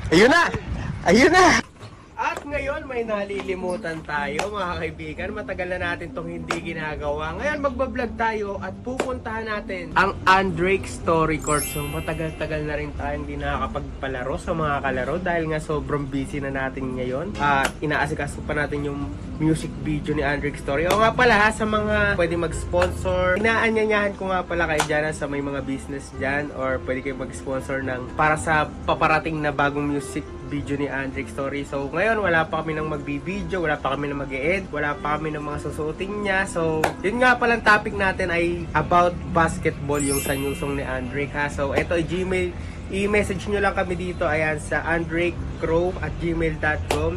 Ayun na! Ayun na! At ngayon may nalilimutan tayo mga kaibigan. Matagal na natin itong hindi ginagawa. Ngayon magbablog tayo at pupuntahan natin ang Andrake Story Court. So matagal-tagal na rin tayo hindi nakakapagpalaro sa mga kalaro dahil nga sobrang busy na natin ngayon. At inaasikaso pa natin yung music video ni Andrake Story. O nga pala ha, sa mga pwede mag-sponsor, inaanyanyahan ko nga pala kayo dyan sa may mga business dyan or pwede kayo mag-sponsor ng para sa paparating na bagong music video ni Andrake Story. So ngayon wala pa kami ng magbi-video, wala pa kami ng mag-e-edit, wala pa kami ng mga susuotin niya. So yun nga palang topic natin ay about basketball, yung sa newsong ni Andrake ha. So ito Gmail, i-message nyo lang kami dito ayan sa andrakecrow@gmail.com.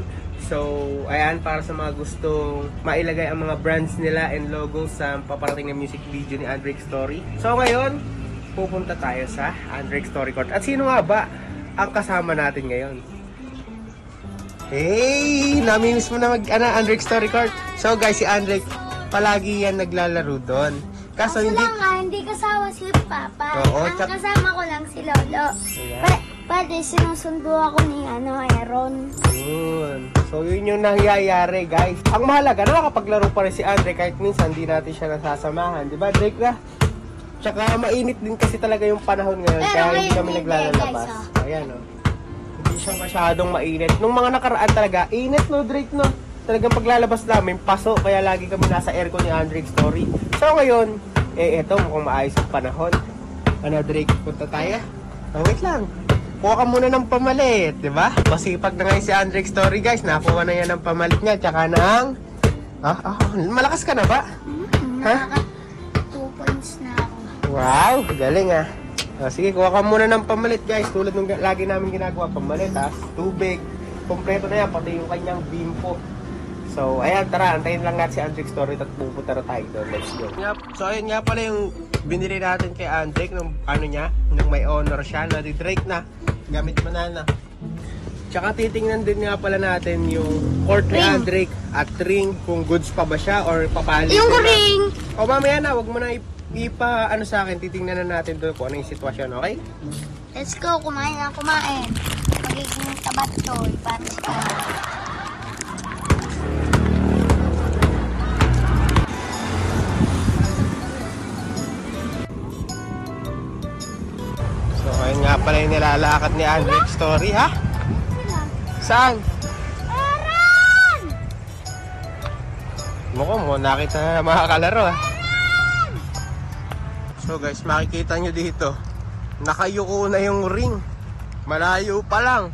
So ayan, para sa mga gustong mailagay ang mga brands nila and logos sa paparating na music video ni Andrake Story. So ngayon pupunta tayo sa Andrake Story Court. At sino nga ba ang kasama natin ngayon? Hey! Namimiss mo na Andrake Story Court. So guys, si Andrake, palagi yan naglalaro doon. Kaso hindi kasama si Papa. Oo, ang kasama ko lang si Lolo. Pwede sinusundo ako ni Aaron. Yun. So yun yung nangyayari guys. Ang mahalaga, nakakapaglaro pa rin si Andrake kahit minsan hindi natin siya nasasamahan. Diba Drake na? Tsaka mainit din kasi talaga yung panahon ngayon. Pero kaya hindi kami hindi, naglalabas. guys, Ayan o. Hindi siya masyadong mainit. Nung mga nakaraan talaga, init no Drake no? Talagang paglalabas namin, paso. Kaya lagi kami nasa aircon ni Andrake Story. So ngayon, eto mukhang maayos ang panahon. Ano Drake, punta tayo? Oh, wait lang. Kuha ka muna ng pamalit, di ba? Masipag na ngayon si Andrake Story guys. Nakuha na yan ng pamalit niya. Tsaka ng... malakas ka na ba? Ha? 2 points na ako. Wow, galing ah. Sige, kuha ka muna ng pamalit guys. Tulad ng lagi namin ginagawa, pamalit ha. Tubig. Kompleto na yan, pati yung kanyang bimpo. So, ayan, tara, antayin lang natin si Andrake Story at pupunta na tayo doon. Let's go. So, ayun nga pala yung binili natin kay Andrake nung nung may honor siya, na di Drake na. Gamit mo na. Tsaka titingnan din nga pala natin yung court ni Andrake at ring, kung goods pa ba siya or papali. Yung ring! O mamaya na, wag mo na ipa sa akin, titingnan na natin doon kung ano yung sitwasyon, okay? Let's go, kumain na kumain. Magiging tabat to, ipatis ka. So, ayun nga pala yung nilalakad ni Andrake Story, ha? Saan? Aaron! Mukhang mo, nakita na mga kalaro, ha? So guys, makikita nyo dito, nakayuko na yung ring. Malayo pa lang.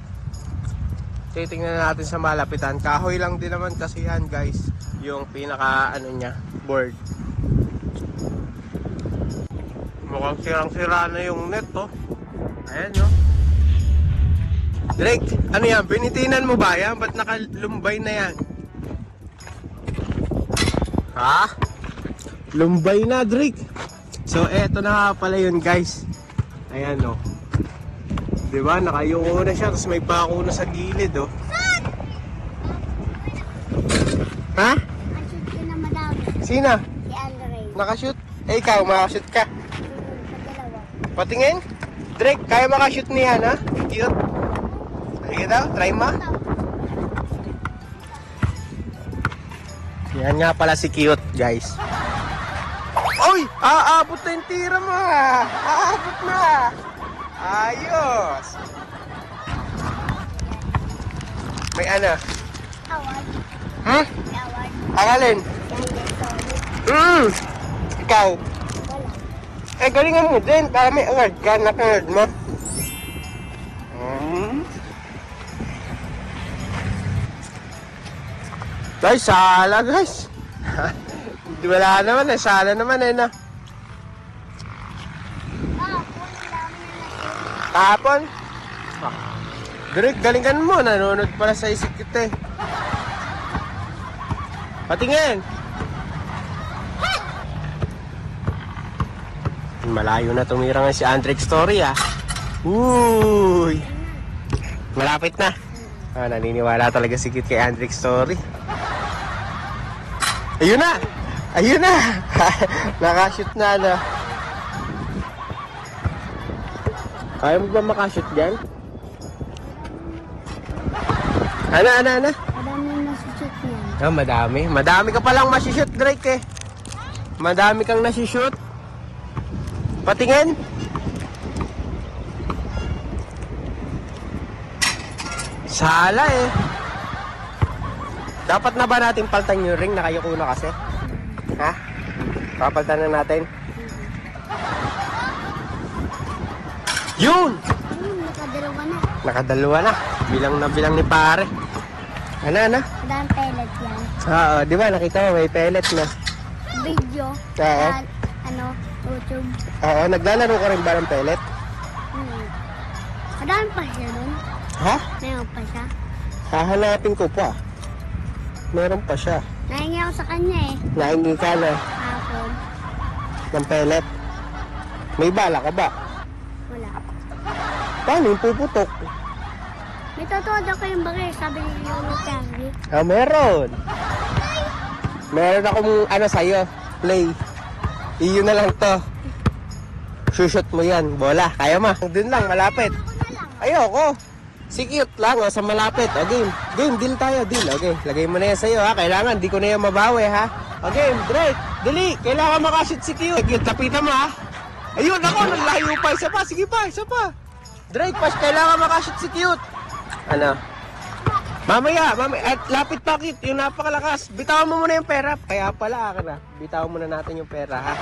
Titingnan natin sa malapitan. Kahoy lang din naman kasi yan guys, yung pinaka niya, board. Mukhang sirang-sira na yung net, oh. Ayan, no? Drake, ano yan? Binitinan mo ba yan? Ba't nakalumbay na yan? Ha? Lumbay na, Drake. So, eto na pala yun, guys. Ayan, oh. Diba? Nakayuko na siya. Tapos may pako na sa gilid, oh. Ha? Shoot ka na madami. Sina? Si Andre. Nakashoot? Eh, ikaw, makashoot ka. Sa dalawa. Patingin? Drake, kaya makashoot niya, ha? Cute. Sige daw, try mo. Yan nga pala si Cute, guys. Uy! Aabot na yung tira mo, ha? Aabot na! Ayos! May ano? Award. Hmm? Award. Ang alin? Ikaw? Eh, galingan mo din. Para may award ka. Nakangard mo. Guys, sala guys. Wala naman eh. Sala naman eh na. Kahapon? Direk, galingan mo. Nanonood pala sa isip kita eh. Patingin. Malayo na tumira nga si Andrake Story ah. Uy. Malapit na. Naniniwala talaga si Kit kay Andrake Story. Ayun na. Ayun na. Nakashoot na na. Kaya mo ba makashoot dyan? Ano? Madami yung masushoot niyan. Ah, madami. Madami ka palang masishoot, Drake eh. Madami kang nasishoot. Patingin. Sala eh. Dapat na ba natin paltan yung ring? Nakayuko na kasi. Ha? Papaltan na natin. Yun! Nakadalawa na. Nakadalawa na. Bilang ni pare. Ano? Madami pellet yan. Oo, di ba? Nakita mo, may pellet na. Video. Oo. YouTube. Oo, naglalaro ka rin ba ng pellet? Madami pa siya nun. Ha? Mayroon pa siya. Hahanapin ko pa. Meron pa siya. Nahingi ako sa kanya eh. Nahingi ka na Hapon. ng pellet. May bala ka ba? Wala. Paano yung puputok? May tutuwad ako yung bagay. Sabi ni Lolo Candy. Ah, meron. Meron akong ano sa'yo. Play. Iyon na lang to. Shoot mo yan. Bola. Kaya ma. Doon lang, malapit. Ayoko. Si cute lang, sa malapit. O, game. Game, deal tayo, deal. Okay, lagay mo na yan sa'yo, ha. Kailangan, di ko na yan mabawi, ha. O, game, Drake. Dali. Kailangan makashoot si cute. Cute, lapitan mo, ha. Ayun, ako, naglayo pa. Isa pa, sige pa, isa pa. Drake, pas, kailangan makashoot si cute. Ano? Mamaya. At lapit pa, cute. Yung napakalakas. Bitawan mo muna yung pera. Kaya pala, akin na. Bitawan muna natin yung pera, ha.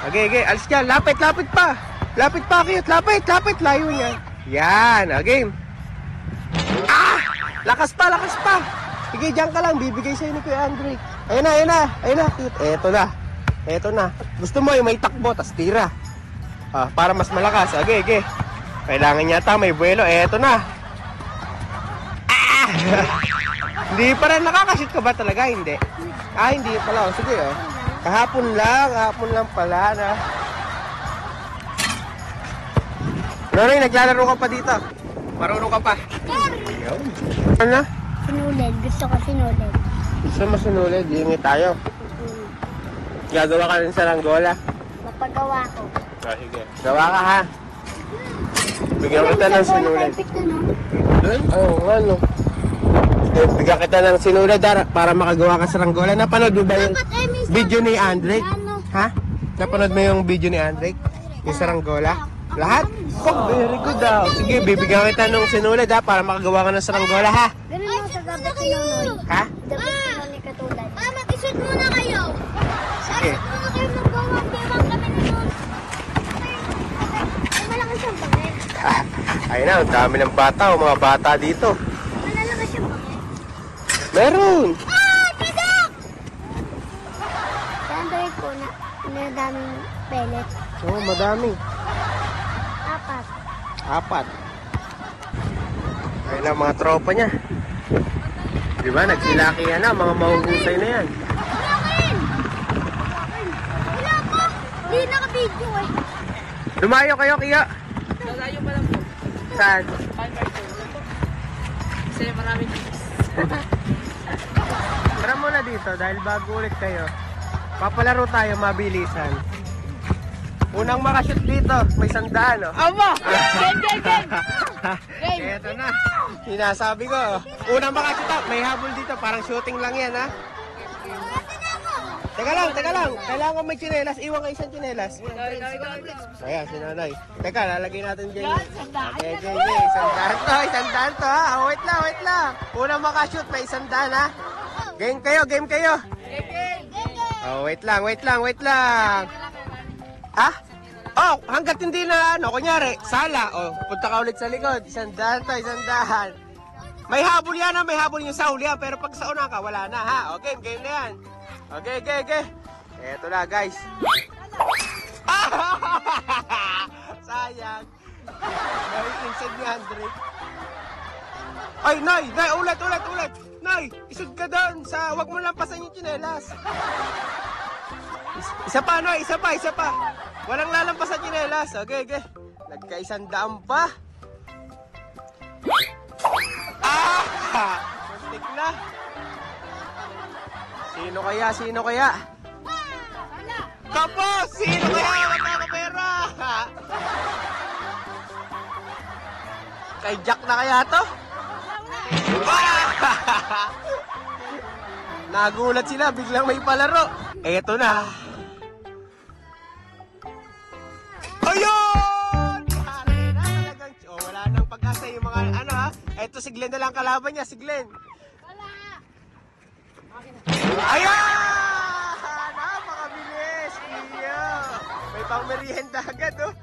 Okay, alis ka. Lapit pa. Lapit pa, cute. Lapit. Layo niya. Yan, o, game. Ah! Lakas pa. Sige, diyan ka lang. Bibigay sa'yo ni Kuya Andre. Ayun na. Cute. Eto na. Gusto mo yung may takbo, tas tira. Ah, para mas malakas. Okay. Kailangan yata may buwelo. Eto na. Ah! Hindi pa rin nakakashit ka ba talaga? Hindi. Ah, hindi pala. O, sige, oh. Kahapon lang pala na. Nonoy, naglalaro ka pa dito. Marunong ka pa. Yun. Ano? Sinulid. Gusto ko sinulid. Gusto mo sinulid, hihingi tayo. Gagawa ka rin sa langgola. Mapagawa ko. Ah, sige. Gawa ka ha. Bigyan kita ng sinulid. Oo, ano. Bigyan kita ng sinulid para makagawa ka sa langgola. Napanood mo ba yung video ni Andre? Ha? Napanood mo yung video ni Andre? Yung sa langgola? Lahat? Oh, very good daw. Sige, bibigyan kita ng sinulid ha para makagawa ka ng saranggola ha. Ganun mo sa gabi sinunoy. Ha? Gabi sinunoy katulad. Mag-ishoot muna kayo. Sige. Muna kayo magbawa. Tirang kami na doon. Ay, malakas yung pangit. Ayun na, ang dami ng bata o mga bata dito. Malalakas yung pangit. Meron! Tadak! Sa Android ko na daming pellet. Oo, madami. 4. 4. Ayun na, mga tropa niya. Di ba, nagsilakihan na, mga mahuhusay na yan. Wala ko. Hindi naka-video eh. Lumayo kayo, Kiya. Lalayo pa lang po. Saan? Kasi maraming tips. Tara muna dito, dahil bago ulit kayo. Papalaro tayo, mabilisan. Unang makashoot dito, may 100, no? Aba! Game! Eto na. Sinasabi ko. Unang makashoot, may habol dito. Parang shooting lang yan, ha? Teka lang. Kailangan may tsinelas. Iwan ka isang tsinelas. Ayan, si Nonoy. Teka, lalagay natin dyan. Okay. 100 to, ha? Wait lang. Unang makashoot, may 100, ha? Game kayo. Oh, wait lang. Ha? Oh, hanggat hindi na kunyari, sala. Oh, punta ka ulit sa likod. 100 to. May habol yan, ha? May habol yung sa huli, ha? Pero pag sa una ka, wala na, ha? Okay, game na yan. Okay. Eto na, guys. Sayang. May inside ni Andre. Ay, Nay, ulit. Nay, isod ka doon sa, wag mo lampasan yung tsinelas. Isa pa. Walang lalampasan yung tsinelas. Okay. Nagka-100 pa. Muntik na. Sino kaya? Kapos! Sino kaya? Magkakapera! Kay Jack na kaya to? Nagulat sila, biglang may palaro. Eto na. Ayun! Pare na talagang... Oh, wala nang pag-asa yung mga ano ha. Eto si Glenn na lang kalaban niya, si Glenn. Ayan! Napakabilis! Iya! May pang merienda agad, oh.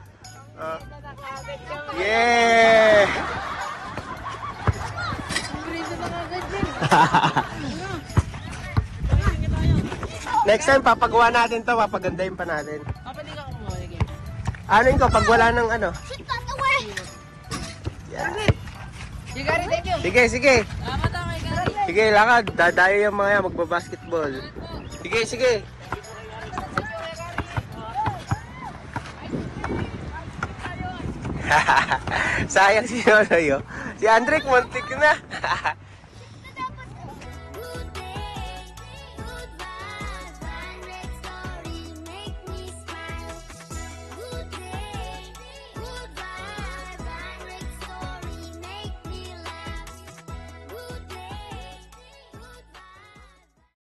Yeah! Next time, papagawa natin to, papagandahin pa natin. Pwede ka kumuha. Ano yun ko, pag wala ng ano? Shit, cut away! Sige, Gary, thank you. Sige, sige. Salamat ako kay Gary. Sige, lakad. Dadayo yung mga yan, magbabasketball. Sige, sige. Sayang si Yonoy, oh. Si Andrick, muntik na.